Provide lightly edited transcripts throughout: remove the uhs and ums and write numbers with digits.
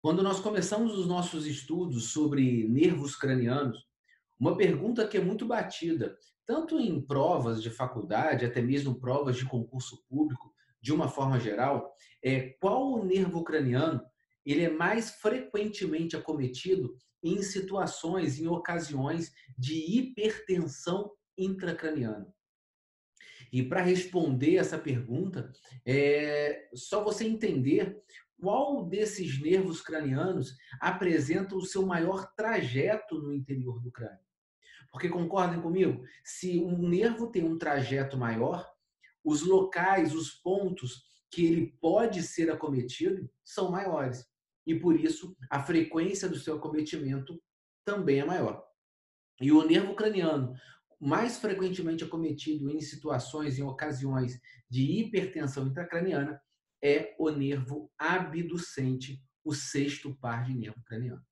Quando nós começamos os nossos estudos sobre nervos cranianos, uma pergunta que é muito batida, tanto em provas de faculdade, até mesmo provas de concurso público, de uma forma geral, é qual o nervo craniano ele é mais frequentemente acometido em situações, em ocasiões de hipertensão intracraniana. E para responder essa pergunta, é só você entender qual desses nervos cranianos apresenta o seu maior trajeto no interior do crânio. Porque concordem comigo? Se um nervo tem um trajeto maior, os locais, os pontos que ele pode ser acometido são maiores. E por isso a frequência do seu acometimento também é maior. E o nervo craniano, mais frequentemente acometido em situações, em ocasiões de hipertensão intracraniana, é o nervo abducente, o sexto par de nervo craniano.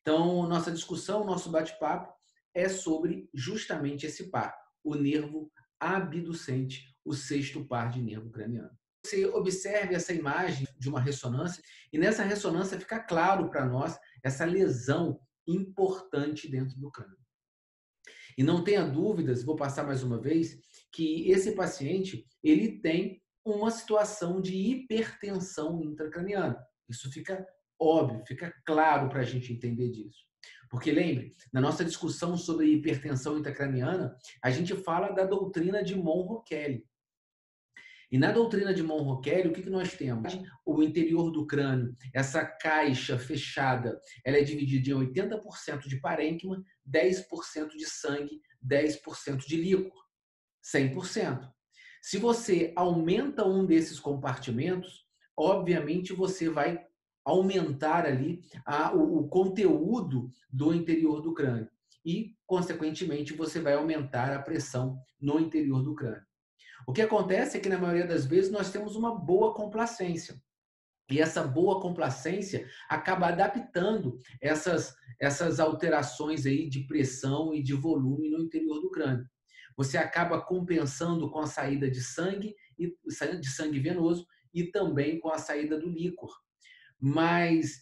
Então, nossa discussão, nosso bate-papo é sobre justamente esse par, o nervo abducente, o sexto par de nervo craniano. Você observe essa imagem de uma ressonância e nessa ressonância fica claro para nós essa lesão importante dentro do crânio. E não tenha dúvidas, vou passar mais uma vez, que esse paciente ele tem uma situação de hipertensão intracraniana. Isso fica óbvio, fica claro para a gente entender disso. Porque lembre, na nossa discussão sobre hipertensão intracraniana, a gente fala da doutrina de Monro-Kelly. E na doutrina de Monro-Kelly, o que nós temos? O interior do crânio, essa caixa fechada, ela é dividida em 80% de parênquima, 10% de sangue, 10% de líquor, 100%. Se você aumenta um desses compartimentos, obviamente você vai aumentar ali o conteúdo do interior do crânio e, consequentemente, você vai aumentar a pressão no interior do crânio. O que acontece é que, na maioria das vezes, nós temos uma boa complacência. E essa boa complacência acaba adaptando essas alterações aí de pressão e de volume no interior do crânio. Você acaba compensando com a saída de sangue, de sangue venoso e também com a saída do líquor. Mas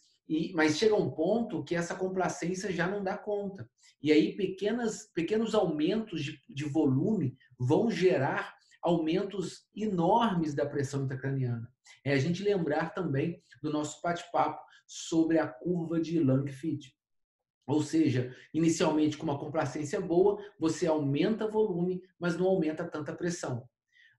chega um ponto que essa complacência já não dá conta. E aí pequenos aumentos de volume vão gerar aumentos enormes da pressão intracraniana. É a gente lembrar também do nosso bate-papo sobre a curva de Lang-Fitch. Ou seja, inicialmente com uma complacência boa, você aumenta volume, mas não aumenta tanta pressão.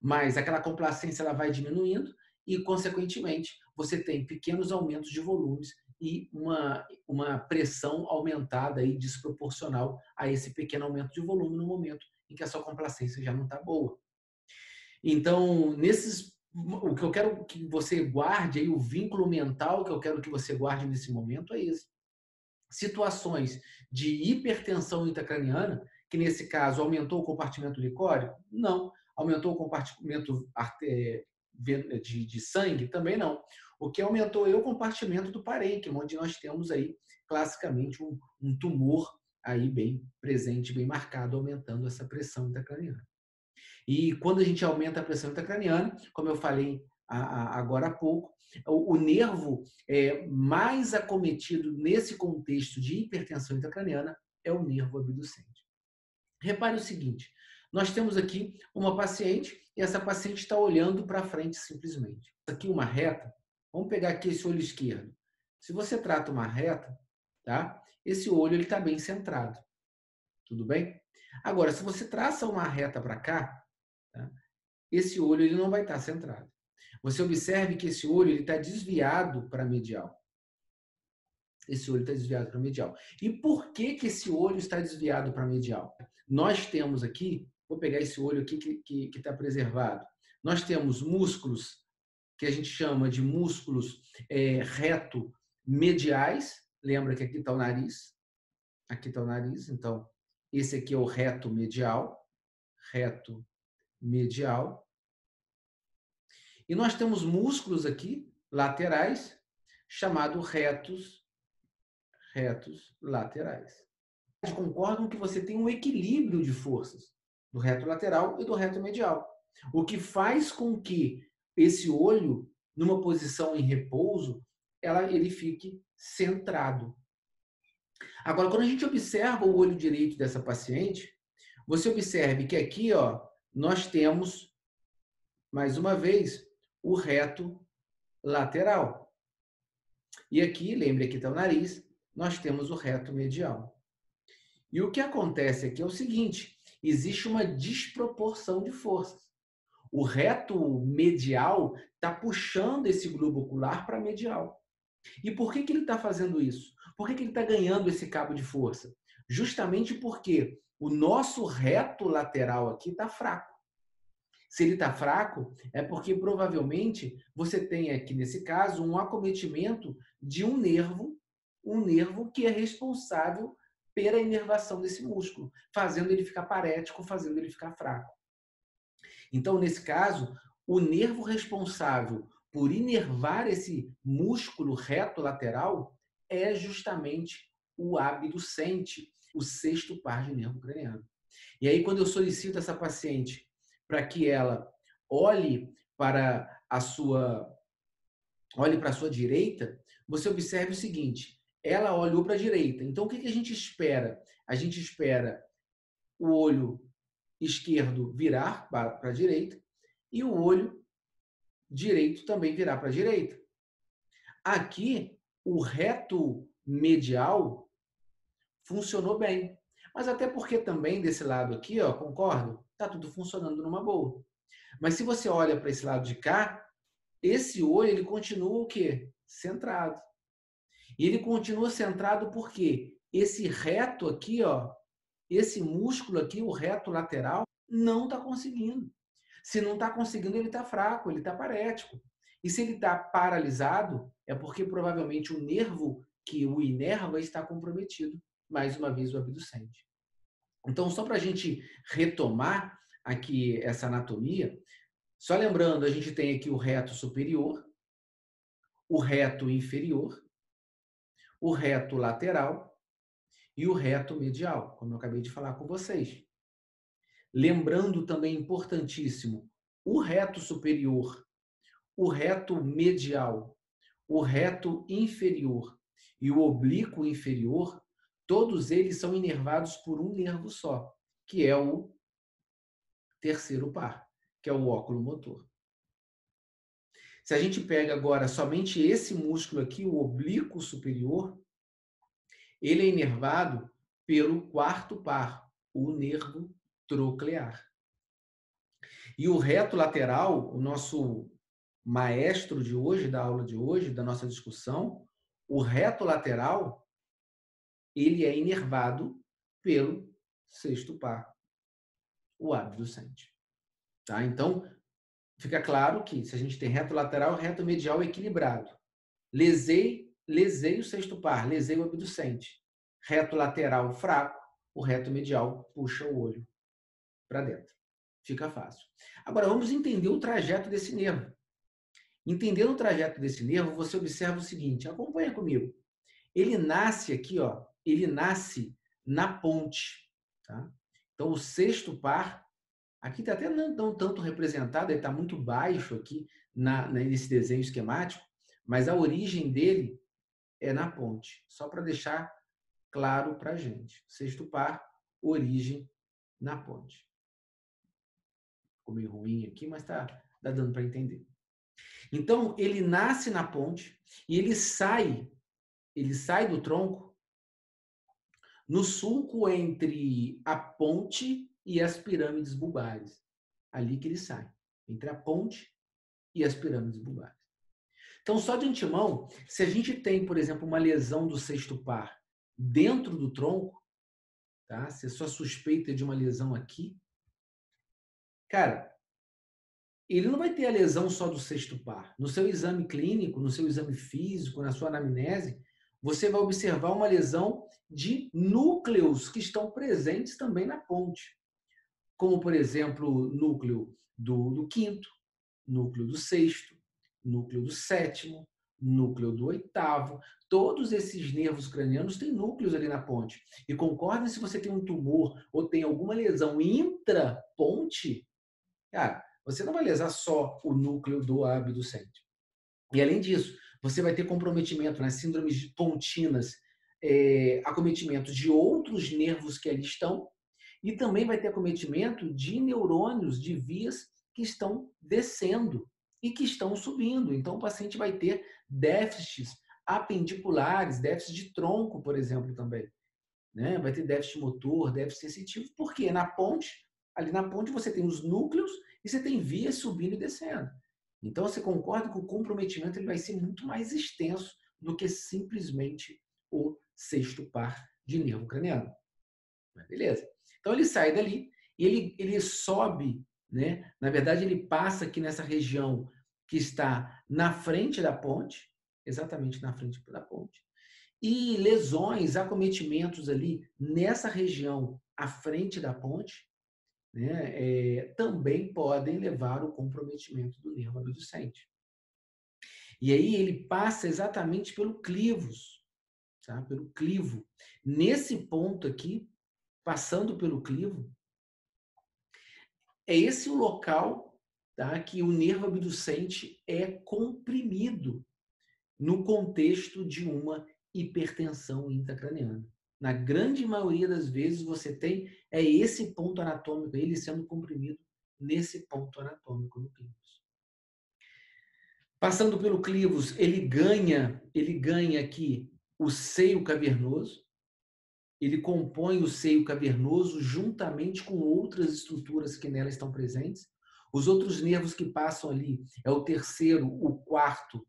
Mas aquela complacência ela vai diminuindo e, consequentemente, você tem pequenos aumentos de volumes e uma pressão aumentada e desproporcional a esse pequeno aumento de volume no momento em que a sua complacência já não está boa. Então, o que eu quero que você guarde, aí, o vínculo mental que eu quero que você guarde nesse momento é esse. Situações de hipertensão intracraniana, que nesse caso aumentou o compartimento licórico? Não. Aumentou o compartimento de sangue? Também não. O que aumentou é o compartimento do parênquima, onde nós temos aí, classicamente, um tumor aí bem presente, bem marcado, aumentando essa pressão intracraniana. E quando a gente aumenta a pressão intracraniana, como eu falei agora há pouco, o nervo mais acometido nesse contexto de hipertensão intracraniana é o nervo abducente. Repare o seguinte, nós temos aqui uma paciente e essa paciente está olhando para frente simplesmente. Aqui uma reta, vamos pegar aqui esse olho esquerdo. Se você trata uma reta, tá? Esse olho está bem centrado, tudo bem? Agora, se você traça uma reta para cá, tá? Esse olho ele não vai estar centrado. Você observe que esse olho está desviado para a medial. Esse olho está desviado para a medial. E por que esse olho está desviado para a medial? Nós temos aqui, vou pegar esse olho aqui que está preservado. Nós temos músculos que a gente chama de músculos reto-mediais. Lembra que aqui está o nariz. Aqui está o nariz. Então, esse aqui é o reto-medial. Reto-medial. E nós temos músculos aqui, laterais, chamados retos laterais. Eles concordam que você tem um equilíbrio de forças do reto lateral e do reto medial, o que faz com que esse olho, numa posição em repouso, ele fique centrado. Agora, quando a gente observa o olho direito dessa paciente, você observe que aqui, ó, nós temos, mais uma vez, o reto lateral. E aqui, lembre que está o nariz, nós temos o reto medial. E o que acontece aqui é o seguinte, existe uma desproporção de forças. O reto medial está puxando esse globo ocular para medial. E por que ele está fazendo isso? Por que ele está ganhando esse cabo de força? Justamente porque o nosso reto lateral aqui está fraco. Se ele está fraco, é porque provavelmente você tem aqui, nesse caso, um acometimento de um nervo que é responsável pela inervação desse músculo, fazendo ele ficar parético, fazendo ele ficar fraco. Então, nesse caso, o nervo responsável por inervar esse músculo reto lateral é justamente o abducente, o sexto par de nervo craniano. E aí, quando eu solicito essa paciente para que ela olhe para a sua direita, você observe o seguinte, ela olhou para a direita. Então, o que a gente espera? A gente espera o olho esquerdo virar para a direita e o olho direito também virar para a direita. Aqui, o reto medial funcionou bem. Mas até porque também desse lado aqui, ó, concordo? Tá tudo funcionando numa boa. Mas se você olha para esse lado de cá, esse olho ele continua o quê? Centrado. E ele continua centrado porque esse reto aqui, ó, esse músculo aqui, o reto lateral, não está conseguindo. Se não está conseguindo, ele está fraco, ele está parético. E se ele está paralisado, é porque provavelmente o nervo que o inerva está comprometido. Mais uma vez, o abducente. Então, só para a gente retomar aqui essa anatomia, só lembrando, a gente tem aqui o reto superior, o reto inferior, o reto lateral e o reto medial, como eu acabei de falar com vocês. Lembrando também, importantíssimo, o reto superior, o reto medial, o reto inferior e o oblíquo inferior, todos eles são inervados por um nervo só, que é o terceiro par, que é o óculo motor. Se a gente pega agora somente esse músculo aqui, o oblíquo superior, ele é inervado pelo quarto par, o nervo troclear. E o reto lateral, o nosso maestro de hoje, da aula de hoje, da nossa discussão, o reto lateral, ele é inervado pelo sexto par, o abducente. Tá? Então, fica claro que se a gente tem reto lateral, reto medial equilibrado. Lesei o sexto par, lesei o abducente. Reto lateral fraco, o reto medial puxa o olho para dentro. Fica fácil. Agora, vamos entender o trajeto desse nervo. Entendendo o trajeto desse nervo, você observa o seguinte, acompanha comigo. Ele nasce aqui, ó, ele nasce na ponte. Tá? Então, o sexto par, aqui está até não tanto representado, ele está muito baixo aqui nesse desenho esquemático, mas a origem dele é na ponte. Só para deixar claro para a gente. Sexto par, origem na ponte. Ficou meio ruim aqui, mas tá dando para entender. Então, ele nasce na ponte e ele sai do tronco no sulco entre a ponte e as pirâmides bulbares. Ali que ele sai, entre a ponte e as pirâmides bulbares. Então, só de antemão, se a gente tem, por exemplo, uma lesão do sexto par dentro do tronco, tá? Se a sua suspeita de uma lesão aqui, cara, ele não vai ter a lesão só do sexto par. No seu exame clínico, no seu exame físico, na sua anamnese, você vai observar uma lesão de núcleos que estão presentes também na ponte. Como, por exemplo, núcleo do quinto, núcleo do sexto, núcleo do sétimo, núcleo do oitavo. Todos esses nervos cranianos têm núcleos ali na ponte. E concordem, se você tem um tumor ou tem alguma lesão intraponte, cara, você não vai lesar só o núcleo do abducente. E além disso, você vai ter comprometimento nas síndromes pontinas, acometimento de outros nervos que ali estão, e também vai ter acometimento de neurônios de vias que estão descendo e que estão subindo. Então, o paciente vai ter déficits apendiculares, déficit de tronco, por exemplo, também. Né? Vai ter déficit motor, déficit sensitivo, porque na ponte, ali na ponte você tem os núcleos e você tem vias subindo e descendo. Então, você concorda que o comprometimento ele vai ser muito mais extenso do que simplesmente o sexto par de nervo craniano. Beleza. Então, ele sai dali e ele sobe, né? Na verdade, ele passa aqui nessa região que está na frente da ponte, exatamente na frente da ponte, e lesões, acometimentos ali nessa região à frente da ponte, né, também podem levar ao comprometimento do nervo abducente. E aí ele passa exatamente pelo clivus, tá? Pelo clivo. Nesse ponto aqui, passando pelo clivo, é esse o local, tá, que o nervo abducente é comprimido no contexto de uma hipertensão intracraniana. Na grande maioria das vezes, você tem esse ponto anatômico, ele sendo comprimido nesse ponto anatômico no clivus. Passando pelo clivus, ele ganha aqui o seio cavernoso, ele compõe o seio cavernoso juntamente com outras estruturas que nela estão presentes. Os outros nervos que passam ali é o terceiro, o quarto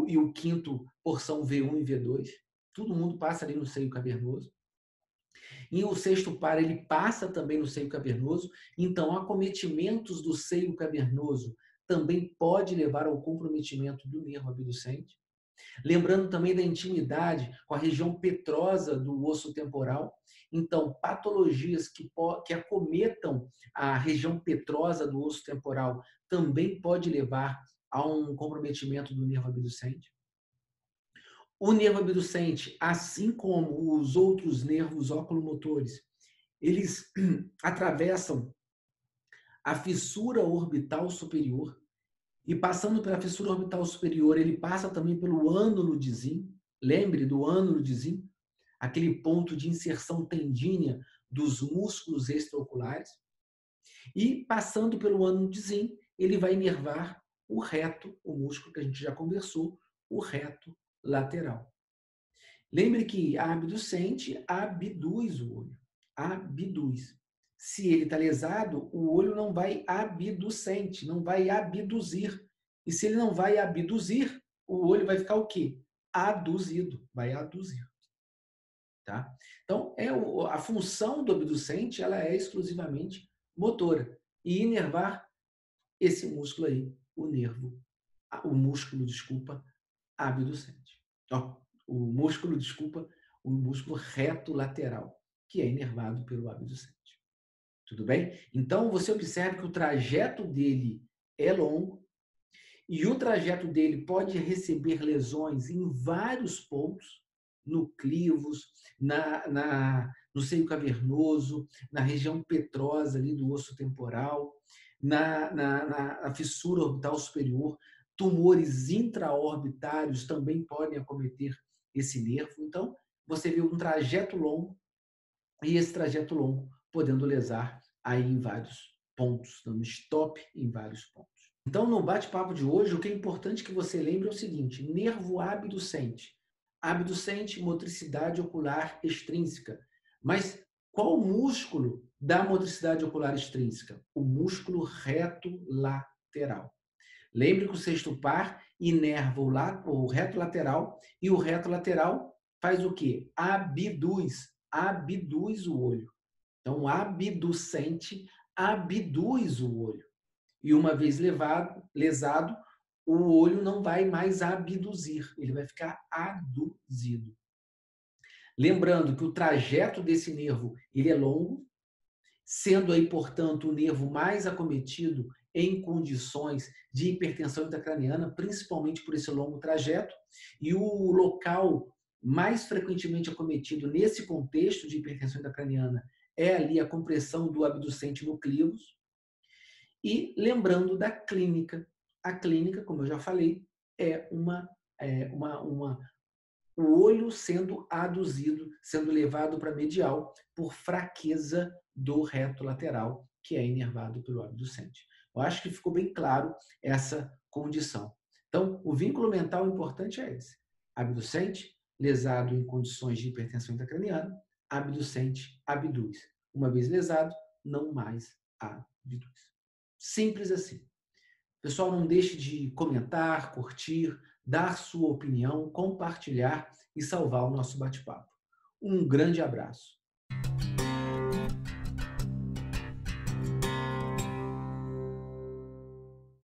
e o quinto, porção V1 e V2. Todo mundo passa ali no seio cavernoso. E o sexto par, ele passa também no seio cavernoso. Então, acometimentos do seio cavernoso também pode levar ao comprometimento do nervo abducente. Lembrando também da intimidade com a região petrosa do osso temporal. Então, patologias que acometam a região petrosa do osso temporal também pode levar a um comprometimento do nervo abducente. O nervo abducente, assim como os outros nervos oculomotores, eles atravessam a fissura orbital superior, e passando pela fissura orbital superior, ele passa também pelo ânulo de Zinn. Lembre do ânulo de Zinn, aquele ponto de inserção tendínea dos músculos extraoculares. E passando pelo ânulo de Zinn, ele vai inervar o reto, o músculo que a gente já conversou, o reto lateral. Lembre que a abducente abduz o olho. Abduz. Se ele está lesado, o olho não vai abducente, não vai abduzir. E se ele não vai abduzir, o olho vai ficar o quê? Aduzido, vai aduzir. Tá? Então, a função do abducente ela é exclusivamente motora e inervar esse músculo aí, o músculo, desculpa, abducente. Ó, o músculo reto lateral, que é inervado pelo abducente. Tudo bem? Então, você observa que o trajeto dele é longo e o trajeto dele pode receber lesões em vários pontos, no clivus, no seio cavernoso, na região petrosa ali do osso temporal, na fissura orbital superior. Tumores intraorbitários também podem acometer esse nervo. Então, você vê um trajeto longo e esse trajeto longo podendo lesar aí em vários pontos, dando stop em vários pontos. Então, no bate-papo de hoje, o que é importante que você lembre é o seguinte: nervo abducente. Abducente, motricidade ocular extrínseca. Mas qual músculo dá motricidade ocular extrínseca? O músculo reto lateral. Lembre que o sexto par inerva o reto lateral e o reto lateral faz o quê? Abduz o olho. Então, o abducente abduz o olho. E uma vez lesado, o olho não vai mais abduzir, ele vai ficar aduzido. Lembrando que o trajeto desse nervo ele é longo, sendo aí, portanto, o nervo mais acometido em condições de hipertensão intracraniana, principalmente por esse longo trajeto, e o local mais frequentemente acometido nesse contexto de hipertensão intracraniana é ali a compressão do abducente no clivus. E lembrando da clínica. A clínica, como eu já falei, é uma o olho sendo aduzido, sendo levado para medial por fraqueza do reto lateral, que é inervado pelo abducente. Eu acho que ficou bem claro essa condição. Então, o vínculo mental importante é esse. Abducente, lesado em condições de hipertensão intracraniana, abducente, abduz. Uma vez lesado, não mais abduz. Simples assim. Pessoal, não deixe de comentar, curtir, dar sua opinião, compartilhar e salvar o nosso bate-papo. Um grande abraço.